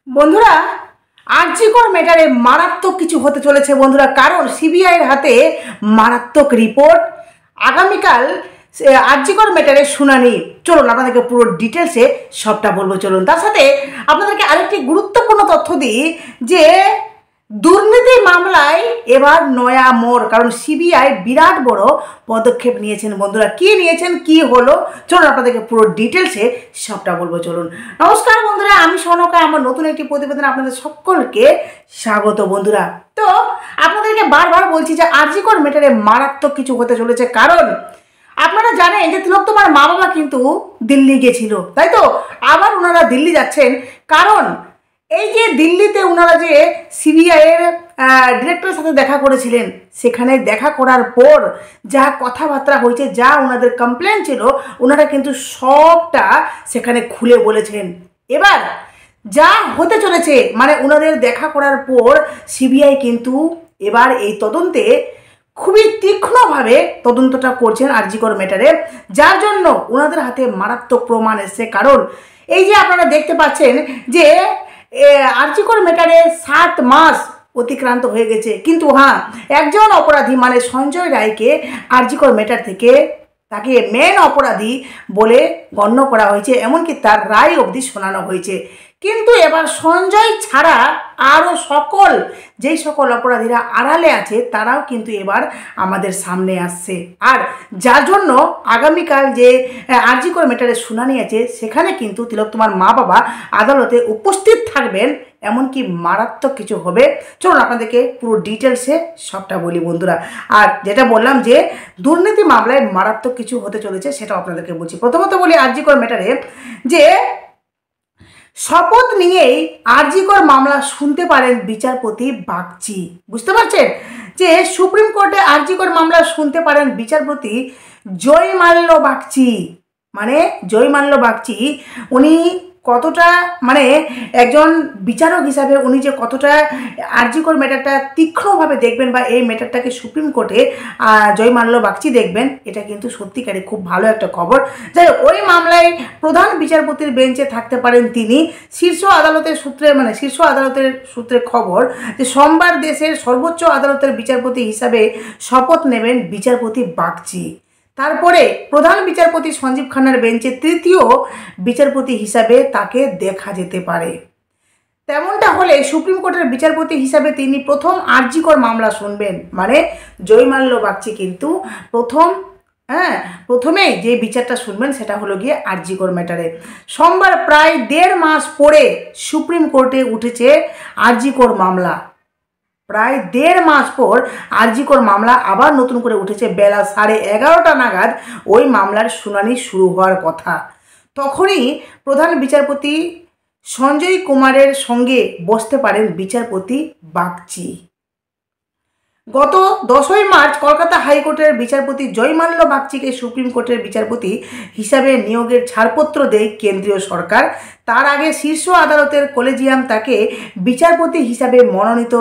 বন্ধুরা, আরজিকর ম্যাটারে মারাত্মক কিছু হতে চলেছে বন্ধুরা, কারণ সিবিআইয়ের হাতে মারাত্মক রিপোর্ট। আগামীকাল আরজিকর ম্যাটারের শুনানি। চলুন আপনাদেরকে পুরো ডিটেলসে সবটা বলবো। চলুন তার সাথে আপনাদেরকে আরেকটি গুরুত্বপূর্ণ তথ্য দিই যে দুর্নীতি মামলায় এবার নয়া মোড়, কারণ সিবিআই বিরাট বড় পদক্ষেপ নিয়েছেন বন্ধুরা। কি নিয়েছেন, কি হলো, চলুন আপনাদেরকে পুরো ডিটেলসে সবটা বলবো। চলুন। নমস্কার বন্ধুরা, আমি সনকা। আমার নতুন একটি প্রতিবেদনে আপনাদের সকলকে স্বাগত বন্ধুরা। তো আপনাদেরকে বারবার বলছি যে আরজিকর ম্যাটারে মারাত্মক কিছু হতে চলেছে, কারণ আপনারা জানেন যে তিলোত্তমার মা বাবা কিন্তু দিল্লি গেছিল, তাই তো? আবার ওনারা দিল্লি যাচ্ছেন, কারণ এই যে দিল্লিতে ওনারা যে সিবিআইয়ের ডিরেক্টরের সাথে দেখা করেছিলেন, সেখানে দেখা করার পর যা কথাবার্তা হয়েছে, যা ওনাদের কমপ্লেন ছিল, ওনারা কিন্তু সবটা সেখানে খুলে বলেছেন। এবার যা হতে চলেছে, মানে ওনাদের দেখা করার পর সিবিআই কিন্তু এবার এই তদন্তে খুবই তীক্ষ্ণভাবে তদন্তটা করছেন আরজিকর ম্যাটারে, যার জন্য ওনাদের হাতে মারাত্মক প্রমাণ এসছে। কারণ এই যে আপনারা দেখতে পাচ্ছেন যে আরজিকর ম্যাটারে 7 মাস অতিক্রান্ত হয়ে গেছে, কিন্তু হ্যাঁ, একজন অপরাধী মানে সঞ্জয় রায়কে আরজিকর ম্যাটার থেকে তাকে মেন অপরাধী বলে গণ্য করা হয়েছে, এমনকি তার রায় অবধি শোনানো হয়েছে। কিন্তু এবার সঞ্জয় ছাড়া আরও যেই সকল অপরাধীরা আড়ালে আছে, তারাও কিন্তু এবার আমাদের সামনে আসছে। আর যার জন্য আগামীকাল যে আরজিকর ম্যাটারের শুনানি আছে, সেখানে কিন্তু তিলোত্তমার মা বাবা আদালতে উপস্থিত থাকবেন, এমনকি মারাত্মক কিছু হবে। চলুন আপনাদেরকে পুরো ডিটেলসে সবটা বলি বন্ধুরা। আর যেটা বললাম যে দুর্নীতি মামলায় মারাত্মক কিছু হতে চলেছে, সেটাও আপনাদেরকে বলছি। প্রথমত বলি আরজিকর ম্যাটারে যে শপথ নিয়েই আরজিকর মামলা শুনতে পারেন বিচারপতি বাগচি। বুঝতে পারছেন যে সুপ্রিম কোর্টে আরজিকর মামলা শুনতে পারেন বিচারপতি জয়মাল্য বাগচি। মানে জয়মাল্য বাগচি উনি কতটা, মানে একজন বিচারক হিসাবে উনি যে কতটা আরজিকর ম্যাটারটা তীক্ষ্ণভাবে দেখবেন, বা এই ম্যাটারটাকে সুপ্রিম কোর্টে জয়মাল্য বাগচি দেখবেন, এটা কিন্তু সত্যিকারে খুব ভালো একটা খবর। যাই হোক, ওই মামলায় প্রধান বিচারপতির বেঞ্চে থাকতে পারেন তিনি। শীর্ষ আদালতের সূত্রে খবর যে সোমবার দেশের সর্বোচ্চ আদালতের বিচারপতি হিসাবে শপথ নেবেন বিচারপতি বাগচি। তারপরে প্রধান বিচারপতি সঞ্জীব খান্নার বেঞ্চে তৃতীয় বিচারপতি হিসাবে তাকে দেখা যেতে পারে। তেমনটা হলে সুপ্রিম কোর্টের বিচারপতি হিসাবে তিনি প্রথম আরজিকর মামলা শুনবেন। মানে জয়মাল্য বাগচি কিন্তু প্রথমেই যে বিচারটা শুনবেন সেটা হলো গিয়ে আরজিকর ম্যাটারে। সোমবার প্রায় 1.5 মাস পরে সুপ্রিম কোর্টে উঠেছে আরজিকর মামলা। প্রায় 1.5 মাস পর আরজিকর মামলা আবার নতুন করে উঠেছে। বেলা 11:30 নাগাদ ওই মামলার শুনানি শুরু হওয়ার কথা। তখনই প্রধান বিচারপতি সঞ্জয় কুমারের সঙ্গে বসতে পারেন বিচারপতি বাগচি। গত 10ই মার্চ কলকাতা হাইকোর্টের বিচারপতি জয়মাল্য বাগচিকে সুপ্রিম কোর্টের বিচারপতি হিসাবে নিয়োগের ছাড়পত্র দেয় কেন্দ্রীয় সরকার। তার আগে শীর্ষ আদালতের কলেজিয়াম তাকে বিচারপতি হিসাবে মনোনীত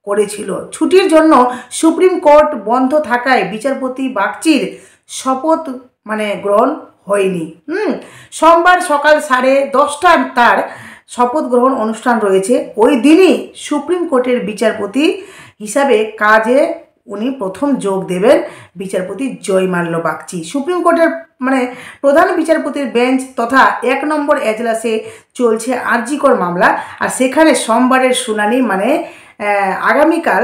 করেছিল। ছুটির জন্য সুপ্রিম কোর্ট বন্ধ থাকায় বিচারপতি বাগচির শপথ গ্রহণ হয়নি। সোমবার সকাল 10:30 তার শপথ গ্রহণ অনুষ্ঠান রয়েছে। ওই দিনই সুপ্রিম কোর্টের বিচারপতি হিসাবে কাজে উনি প্রথম যোগ দেবেন বিচারপতি জয়মাল্য বাগচি। সুপ্রিম কোর্টের প্রধান বিচারপতির বেঞ্চ তথা 1 নম্বর এজলাসে চলছে আরজিকর মামলা। আর সেখানে সোমবারের শুনানি আগামীকাল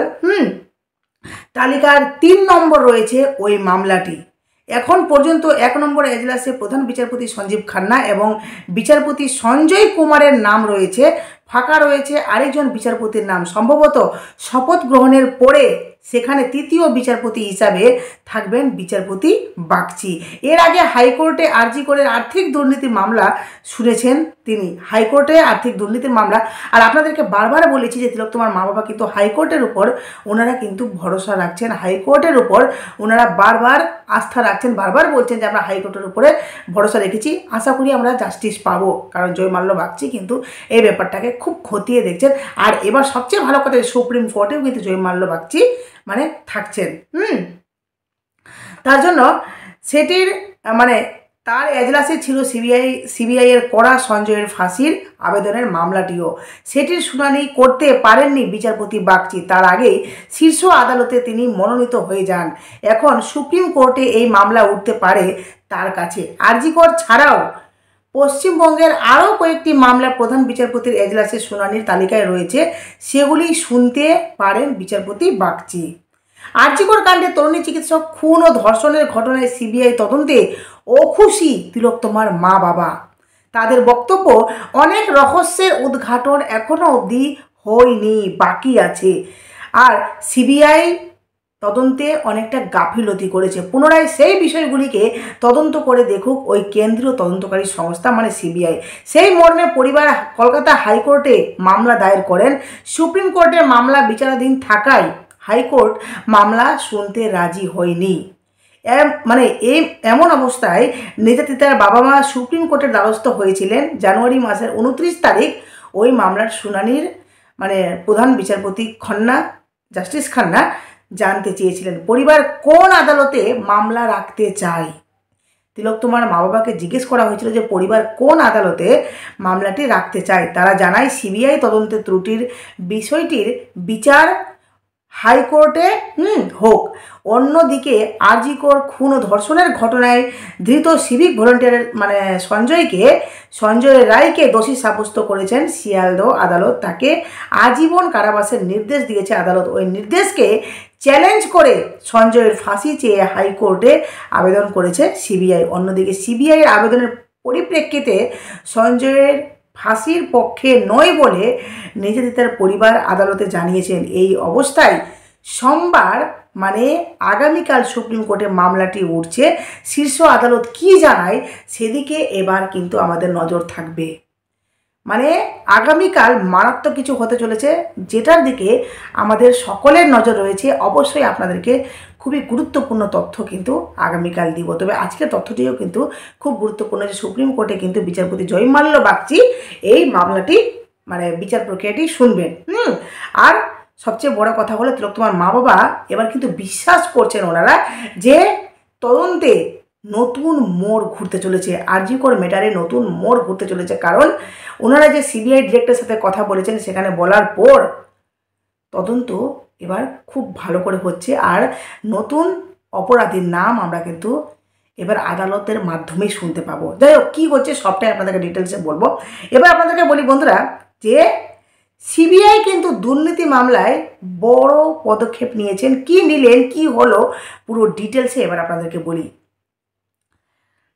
তালিকার 3 নম্বর রয়েছে ওই মামলাটি। এখন পর্যন্ত 1 নম্বর এজলাসে প্রধান বিচারপতি সঞ্জীব খান্না এবং বিচারপতি সঞ্জয় কুমারের নাম রয়েছে। ফাঁকা রয়েছে আরেকজন বিচারপতির নাম। সম্ভবত শপথ গ্রহণের পরে সেখানে তৃতীয় বিচারপতি হিসাবে থাকবেন বিচারপতি বাগচি। এর আগে হাইকোর্টে আরজিকরের আর্থিক দুর্নীতির মামলা শুনেছেন তিনি। হাইকোর্টে আর্থিক দুর্নীতির মামলা। আর আপনাদেরকে বারবার বলেছি যে তিলোত্তমার মা বাবা কিন্তু হাইকোর্টের উপর ওনারা কিন্তু ভরসা রাখছেন। হাইকোর্টের উপর ওনারা বারবার আস্থা রাখছেন, বারবার বলছেন যে আমরা হাইকোর্টের উপরে ভরসা রেখেছি, আশা করি আমরা জাস্টিস পাবো। কারণ জয়মাল্য বাগচি কিন্তু এই ব্যাপারটাকে খুব খতিয়ে দেখছেন। আর এবার সবচেয়ে ভালো কথা, সুপ্রিম কোর্টেও কিন্তু জয়মাল্য বাগচি থাকছেন। তার জন্য সেটির তার এজলাসে ছিল সিবিআইয়ের করা সঞ্জয়ের ফাঁসির আবেদনের মামলাটিও। সেটির শুনানি করতে পারেননি বিচারপতি বাগচি। তার আগেই শীর্ষ আদালতে তিনি মনোনীত হয়ে যান। এখন সুপ্রিম কোর্টে এই মামলা উঠতে পারে তার কাছে। আরজি কর ছাড়াও পশ্চিমবঙ্গের আরও কয়েকটি মামলা প্রধান বিচারপতির এজলাসের শুনানির তালিকায় রয়েছে, সেগুলি শুনতে পারেন বিচারপতি বাগচি। আরজি কর কাণ্ডে তরুণী চিকিৎসক খুন ও ধর্ষণের ঘটনায় সিবিআই তদন্তে অখুশি তিলোত্তমার মা বাবা। তাদের বক্তব্য, অনেক রহস্যের উদ্ঘাটন এখনও অবধি হয়নি, বাকি আছে। আর সিবিআই তদন্তে অনেকটা গাফিলতি করেছে। পুনরায় সেই বিষয়গুলিকে তদন্ত করে দেখুক ওই কেন্দ্রীয় তদন্তকারী সংস্থা মানে সিবিআই। সেই মর্মে পরিবার কলকাতা হাইকোর্টে মামলা দায়ের করেন। সুপ্রিম কোর্টে মামলা বিচারাধীন থাকায় হাইকোর্ট মামলা শুনতে রাজি হয়নি। এমন অবস্থায় নির্যাতিতার বাবা মা সুপ্রিম কোর্টের দ্বারস্থ হয়েছিলেন। জানুয়ারি মাসের 29 তারিখ ওই মামলার শুনানির প্রধান বিচারপতি জাস্টিস খান্না জানতে চেয়েছিলেন পরিবার কোন আদালতে মামলা রাখতে চায়। তিলোত্তমার মা বাবাকে জিজ্ঞেস করা হয়েছিল যে পরিবার কোন আদালতে মামলাটি রাখতে চায়। তারা জানায় সিবিআই তদন্তের ত্রুটির বিষয়টির বিচার হাইকোর্টে হোক। অন্যদিকে আরজি কর খুন ও ধর্ষণের ঘটনায় ধৃত সিভিক ভলেন্টিয়ার সঞ্জয় রায়কে দোষী সাব্যস্ত করেছেন শিয়ালদহ আদালত। তাকে আজীবন কারাবাসের নির্দেশ দিয়েছে আদালত। ওই নির্দেশকে চ্যালেঞ্জ করে সঞ্জয়ের ফাঁসি চেয়ে হাইকোর্টে আবেদন করেছে সিবিআই। অন্যদিকে সিবিআইয়ের আবেদনের পরিপ্রেক্ষিতে সঞ্জয়ের ফাঁসির পক্ষে নয় বলে নির্যাতিতার পরিবার আদালতে জানিয়েছেন। এই অবস্থায় সোমবার আগামীকাল সুপ্রিম কোর্টে মামলাটি উঠছে। শীর্ষ আদালত কি জানায় সেদিকে এবার কিন্তু আমাদের নজর থাকবে। আগামীকাল মারাত্মক কিছু হতে চলেছে, যেটার দিকে আমাদের সকলের নজর রয়েছে। অবশ্যই আপনাদেরকে খুবই গুরুত্বপূর্ণ তথ্য কিন্তু আগামীকাল দিব। তবে আজকের তথ্যটিও কিন্তু খুব গুরুত্বপূর্ণ যে সুপ্রিম কোর্টে কিন্তু বিচারপতি জয়মাল্য বাগচি এই মামলাটি বিচার প্রক্রিয়াটি শুনবেন। আর সবচেয়ে বড় কথা হলো তিলোত্তমার মা বাবা এবার কিন্তু বিশ্বাস করছেন ওনারা যে তদন্তে নতুন মোড় ঘুরতে চলেছে, আরজি কর ম্যাটারে নতুন মোড় ঘুরতে চলেছে। কারণ ওনারা যে সিবিআই ডিরেক্টরের সাথে কথা বলেছেন, সেখানে বলার পর তদন্ত এবার খুব ভালো করে হচ্ছে। আর নতুন অপরাধীর নাম আমরা কিন্তু এবার আদালতের মাধ্যমেই শুনতে পাবো। যাই হোক, কী হচ্ছে সবটাই আপনাদেরকে ডিটেলসে বলবো। এবার আপনাদেরকে বলি বন্ধুরা যে সিবিআই কিন্তু দুর্নীতি মামলায় বড় পদক্ষেপ নিয়েছেন। কি নিলেন, কি হলো, পুরো ডিটেলসে এবার আপনাদেরকে বলি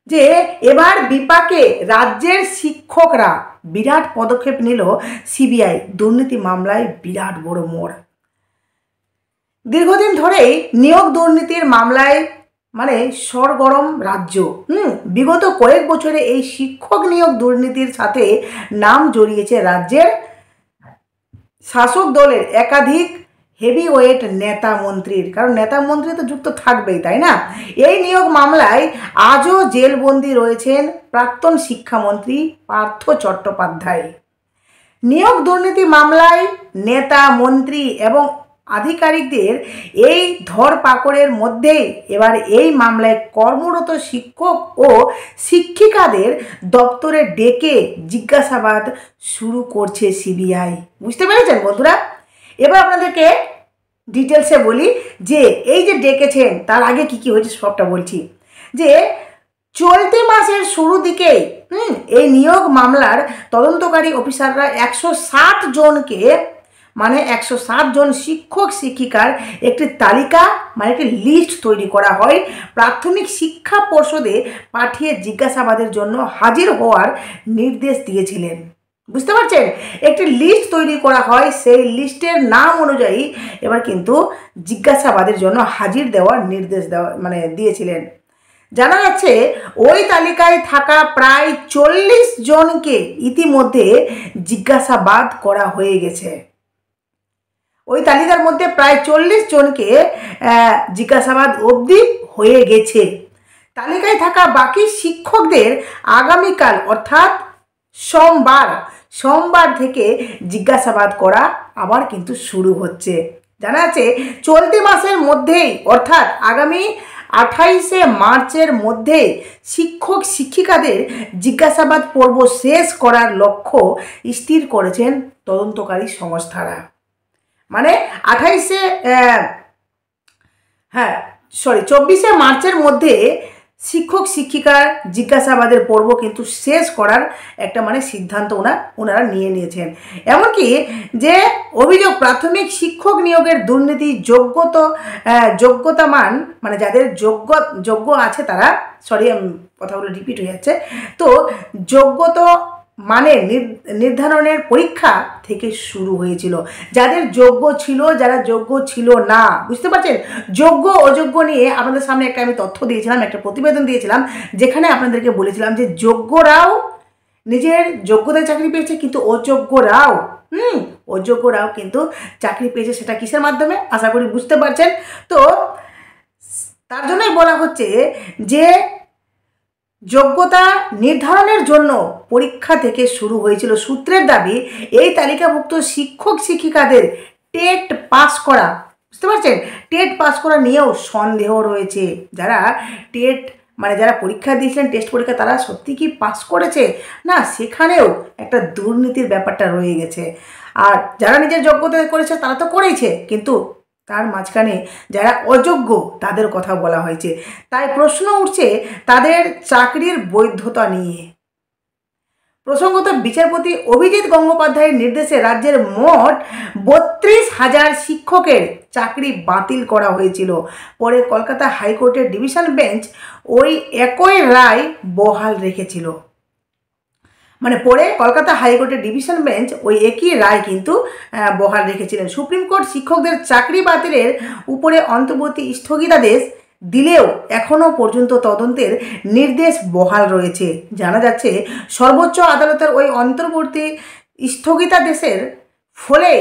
যে এবার বিপাকে রাজ্যের শিক্ষকরা বিরাট পদক্ষেপ নিল সিবিআই। দুর্নীতি মামলায় বিরাট বড় মোড়। দীর্ঘদিন ধরেই নিয়োগ দুর্নীতির মামলায় সরগরম রাজ্য। বিগত কয়েক বছরে এই শিক্ষক নিয়োগ দুর্নীতির সাথে নাম জড়িয়েছে রাজ্যের শাসক দলের একাধিক হেভিওয়েট নেতা মন্ত্রীর। কারণ নেতা মন্ত্রী তো যুক্ত থাকবেই, তাই না? এই নিয়োগ মামলায় আজও জেলবন্দি রয়েছেন প্রাক্তন শিক্ষামন্ত্রী পার্থ চট্টোপাধ্যায়। নিয়োগ দুর্নীতি মামলায় নেতা মন্ত্রী এবং আধিকারিকদের এই ধরপাকড়ের মধ্যেই এবার এই মামলায় কর্মরত শিক্ষক ও শিক্ষিকাদের দপ্তরে ডেকে জিজ্ঞাসাবাদ শুরু করছে সিবিআই। বুঝতে পেরেছেন বন্ধুরা? এবার আপনাদেরকে ডিটেলসে বলি যে এই যে ডেকেছেন তার আগে কি কি হয়েছে সবটা বলছি। যে চলতি মাসের শুরু দিকেই এই নিয়োগ মামলার তদন্তকারী অফিসাররা 160 জনকে 160 জন শিক্ষক শিক্ষিকার একটি তালিকা একটি লিস্ট তৈরি করা হয়, প্রাথমিক শিক্ষা পর্ষদে পাঠিয়ে জিজ্ঞাসাবাদের জন্য হাজির হওয়ার নির্দেশ দিয়েছিলেন। বুঝতে পারছেন? একটি লিস্ট তৈরি করা হয়, সেই লিস্টের নাম অনুযায়ী এবার কিন্তু জিজ্ঞাসাবাদের জন্য হাজির দেওয়ার নির্দেশ দিয়েছিলেন। জানা যাচ্ছে ওই তালিকায় থাকা প্রায় 40 জনকে ইতিমধ্যে জিজ্ঞাসাবাদ করা হয়ে গেছে। ওই তালিকার মধ্যে প্রায় 40 জনকে জিজ্ঞাসাবাদ অবধি হয়ে গেছে। তালিকায় থাকা বাকি শিক্ষকদের আগামীকাল অর্থাৎ সোমবার থেকে জিজ্ঞাসাবাদ করা আবার কিন্তু শুরু হচ্ছে। জানা যাচ্ছে চলতি মাসের মধ্যেই অর্থাৎ আগামী 28শে মার্চের মধ্যে শিক্ষক শিক্ষিকাদের জিজ্ঞাসাবাদ পর্ব শেষ করার লক্ষ্য স্থির করেছেন তদন্তকারী সংস্থারা। মানে 24শে মার্চের মধ্যে শিক্ষক শিক্ষিকার জিজ্ঞাসাবাদের পর্ব কিন্তু শেষ করার একটা মানে সিদ্ধান্ত ওনারা নিয়ে নিয়েছেন। এমনকি যে অভিযোগ প্রাথমিক শিক্ষক নিয়োগের দুর্নীতি যোগ্যতামান মানে যাদের যোগ্য আছে তারা, কথাগুলো রিপিট হয়ে যাচ্ছে, তো যোগ্যতা মানে নির্ধারণের পরীক্ষা থেকে শুরু হয়েছিল। যাদের যোগ্য ছিল, যারা যোগ্য ছিল না, বুঝতে পারছেন, যোগ্য অযোগ্য নিয়ে আপনাদের সামনে একটা আমি তথ্য দিয়েছিলাম, একটা প্রতিবেদন দিয়েছিলাম, যেখানে আপনাদেরকে বলেছিলাম যে যোগ্যরাও নিজের যোগ্যতায় চাকরি পেয়েছে, কিন্তু অযোগ্যরাও কিন্তু চাকরি পেয়েছে। সেটা কিসের মাধ্যমে আশা করি বুঝতে পারছেন। তো তার জন্যই বলা হচ্ছে যে যোগ্যতা নির্ধারণের জন্য পরীক্ষা থেকে শুরু হয়েছিল। সূত্রের দাবি এই তালিকাভুক্ত শিক্ষক শিক্ষিকাদের টেট পাস করা, বুঝতে পারছেন, টেট পাস করা নিয়েও সন্দেহ রয়েছে। যারা টেট মানে যারা পরীক্ষা দিয়েছিলেন, টেস্ট পরীক্ষা, তারা সত্যি কি পাস করেছে না, সেখানেও একটা দুর্নীতির ব্যাপারটা রয়ে গেছে। আর যারা নিজের যোগ্যতা করেছে তারা তো করেইছে, কিন্তু তার মাঝখানে যারা অযোগ্য তাদের কথা বলা হয়েছে। তাই প্রশ্ন উঠছে তাদের চাকরির বৈধতা নিয়ে। প্রসঙ্গত বিচারপতি অভিজিৎ গঙ্গোপাধ্যায়ের নির্দেশে রাজ্যের মোট 32,000 শিক্ষকের চাকরি বাতিল করা হয়েছিল। পরে কলকাতা হাইকোর্টের ডিভিশন বেঞ্চ ওই একই রায় বহাল রেখেছিল। মানে পরে কলকাতা হাইকোর্টের ডিভিশন বেঞ্চ ওই একই রায় কিন্তু বহাল রেখেছিলেন। সুপ্রিম কোর্ট শিক্ষকদের চাকরি বাতিলের উপরে অন্তর্বর্তী স্থগিতাদেশ দিলেও এখনও পর্যন্ত তদন্তের নির্দেশ বহাল রয়েছে। জানা যাচ্ছে সর্বোচ্চ আদালতের ওই অন্তর্বর্তী স্থগিতাদেশের ফলে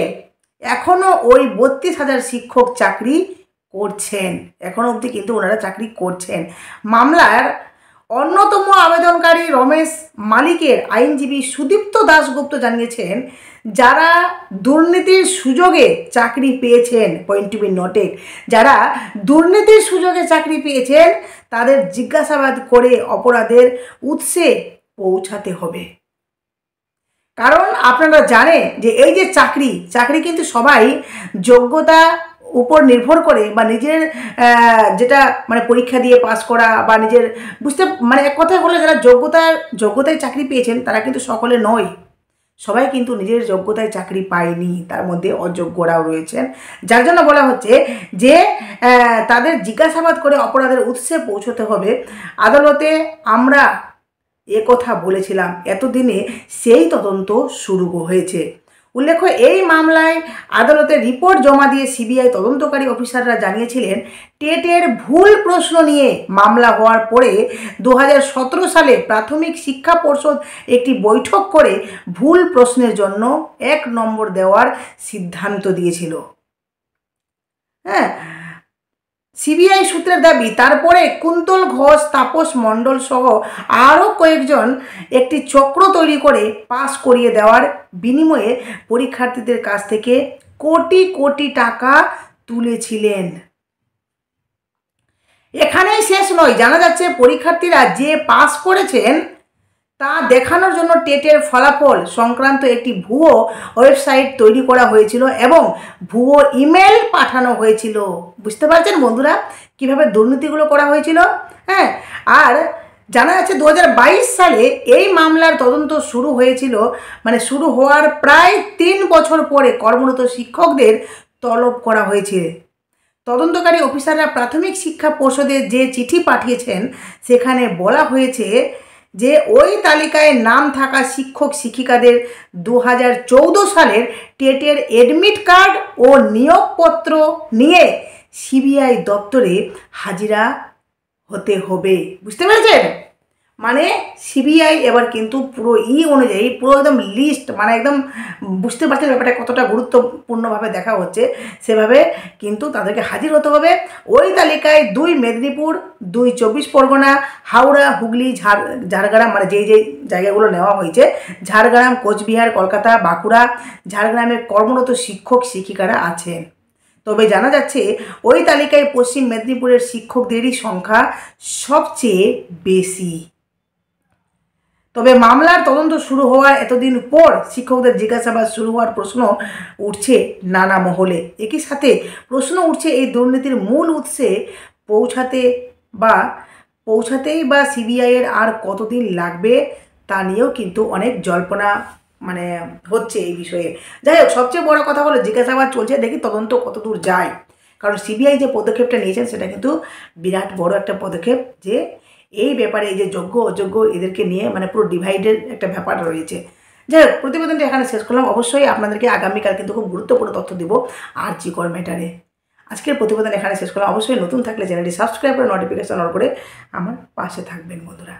এখনও ওই 32,000 শিক্ষক চাকরি করছেন, এখনও অবধি কিন্তু ওনারা চাকরি করছেন। মামলার অন্যতম আবেদনকারী রমেশ মালিকের আইনজীবী সুদীপ্ত দাশগুপ্ত জানিয়েছেন, যারা দুর্নীতির সুযোগে চাকরি পেয়েছেন, পয়েন্ট টু বি নোটেড, যারা দুর্নীতির সুযোগে চাকরি পেয়েছেন তাদের জিজ্ঞাসাবাদ করে অপরাধের উৎসে পৌঁছাতে হবে। কারণ আপনারা জানেন যে এই যে চাকরি কিন্তু সবাই যোগ্যতা উপর নির্ভর করে, বা নিজের যেটা মানে পরীক্ষা দিয়ে পাস করা, বা নিজের বুঝতে মানে এক কথায় হলো যারা যোগ্যতায় চাকরি পেয়েছেন তারা কিন্তু সকলে নয়, সবাই কিন্তু নিজের যোগ্যতায় চাকরি পায়নি, তার মধ্যে অযোগ্যরাও রয়েছেন। যার জন্য বলা হচ্ছে যে তাদের জিজ্ঞাসাবাদ করে অপরাধের উৎসে পৌঁছতে হবে। আদালতে আমরা কথা বলেছিলাম, এতদিনে সেই তদন্ত শুরু হয়েছে। উল্লেখ্য, এই মামলায় আদালতে রিপোর্ট জমা দিয়ে সিবিআই তদন্তকারী অফিসাররা জানিয়েছিলেন, টেটের ভুল প্রশ্ন নিয়ে মামলা হওয়ার পরে 2017 সালে প্রাথমিক শিক্ষা পর্ষদ একটি বৈঠক করে ভুল প্রশ্নের জন্য 1 নম্বর দেওয়ার সিদ্ধান্ত দিয়েছিল। সিবিআই সূত্রের দাবি তারপরে কুন্তল ঘোষ, তাপস মণ্ডল সহ আরও কয়েকজন একটি চক্র তৈরি করে পাস করিয়ে দেওয়ার বিনিময়ে পরীক্ষার্থীদের কাছ থেকে কোটি কোটি টাকা তুলেছিলেন। এখানেই শেষ নয়, জানা যাচ্ছে পরীক্ষার্থীরা যে পাস করেছেন তা দেখানোর জন্য টেটের ফলাফল সংক্রান্ত একটি ভুয়ো ওয়েবসাইট তৈরি করা হয়েছিল এবং ভুয়ো ইমেল পাঠানো হয়েছিল। বুঝতে পারছেন বন্ধুরা কিভাবে দুর্নীতিগুলো করা হয়েছিল। আর জানা যাচ্ছে 2022 সালে এই মামলার তদন্ত শুরু হয়েছিল, মানে শুরু হওয়ার প্রায় 3 বছর পরে কর্মরত শিক্ষকদের তলব করা হয়েছে। তদন্তকারী অফিসাররা প্রাথমিক শিক্ষা পর্ষদে যে চিঠি পাঠিয়েছেন সেখানে বলা হয়েছে যে ওই তালিকায় নাম থাকা শিক্ষক শিক্ষিকাদের 2014 সালের টেটের এডমিট কার্ড ও নিয়োগপত্র নিয়ে সিবিআই দপ্তরে হাজিরা হতে হবে। বুঝতে পেরেছেন, মানে সিবিআই এবার কিন্তু পুরো অনুযায়ী পুরো একদম লিস্ট, মানে একদম বুঝতে পারছেন ব্যাপারটা কতটা গুরুত্বপূর্ণভাবে দেখা হচ্ছে, সেভাবে কিন্তু তাদেরকে হাজির হতে হবে। ওই তালিকায় 2 মেদিনীপুর, 2 24 পরগনা, হাওড়া, হুগলি, ঝাড়গ্রাম, মানে যেই জায়গাগুলো নেওয়া হয়েছে, ঝাড়গ্রাম, কোচবিহার, কলকাতা, বাঁকুড়া, ঝাড়গ্রামে কর্মরত শিক্ষক শিক্ষিকারা আছেন। তবে জানা যাচ্ছে ওই তালিকায় পশ্চিম মেদিনীপুরের শিক্ষকদেরই সংখ্যা সবচেয়ে বেশি। তবে মামলার তদন্ত শুরু হওয়ার এতদিন পর শিক্ষকদের জিজ্ঞাসাবাদ শুরু হওয়ার প্রশ্ন উঠছে নানা মহলে। একই সাথে প্রশ্ন উঠছে এই দুর্নীতির মূল উৎসে পৌঁছাতেই বা সিবিআইয়ের আর কতদিন লাগবে তা নিয়েও কিন্তু অনেক জল্পনা হচ্ছে এই বিষয়ে। যাই হোক, সবচেয়ে বড় কথা হলো জিজ্ঞাসাবাদ চলছে, দেখি তদন্ত কতদূর যায়। কারণ সিবিআই যে পদক্ষেপটা নিয়েছেন সেটা কিন্তু বিরাট বড় একটা পদক্ষেপ, যে এই ব্যাপারে এই যে যোগ্য অযোগ্য এদেরকে নিয়ে পুরো ডিভাইডের একটা ব্যাপার রয়েছে। যাই হোক, প্রতিবেদনটা এখানে শেষ করলাম। অবশ্যই আপনাদেরকে আগামীকাল কিন্তু খুব গুরুত্বপূর্ণ তথ্য দিব আরজি কর ম্যাটারে। আজকের প্রতিবেদন এখানে শেষ করলাম। অবশ্যই নতুন থাকলে চ্যানেলটি সাবস্ক্রাইব করে নোটিফিকেশন অন করে আমার পাশে থাকবেন বন্ধুরা।